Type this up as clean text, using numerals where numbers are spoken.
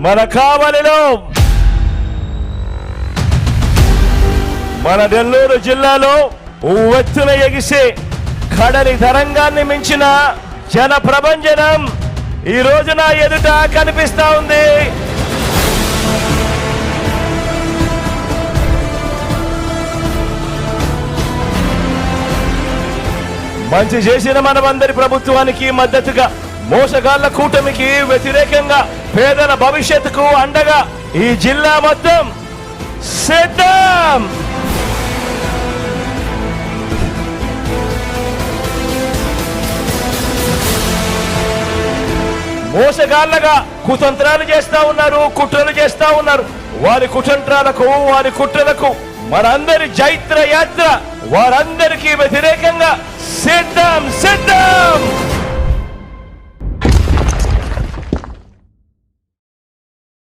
మన కావలిలో, మన నెల్లూరు జిల్లాలో ఉవ్వెత్తున ఎగిసే కడలి తరంగాన్ని మించిన జన ప్రభంజనం ఈ రోజు నా ఎదుట కనిపిస్తా ఉంది. మంచి చేసిన మనమందరి ప్రభుత్వానికి మద్దతుగా, మోసగాళ్ల కూటమికి వ్యతిరేకంగా, పేదల భవిష్యత్తుకు అండగా ఈ జిల్లా మొత్తం సిద్ధం. మోసగాళ్లగా కుతంత్రాలు చేస్తా ఉన్నారు, కుట్రలు చేస్తా ఉన్నారు. వారి కుతంత్రాలకు, వారి కుట్రలకు మనందరి జైత్ర యాత్ర వారందరికీ వ్యతిరేకంగా సిద్ధం సిద్ధం.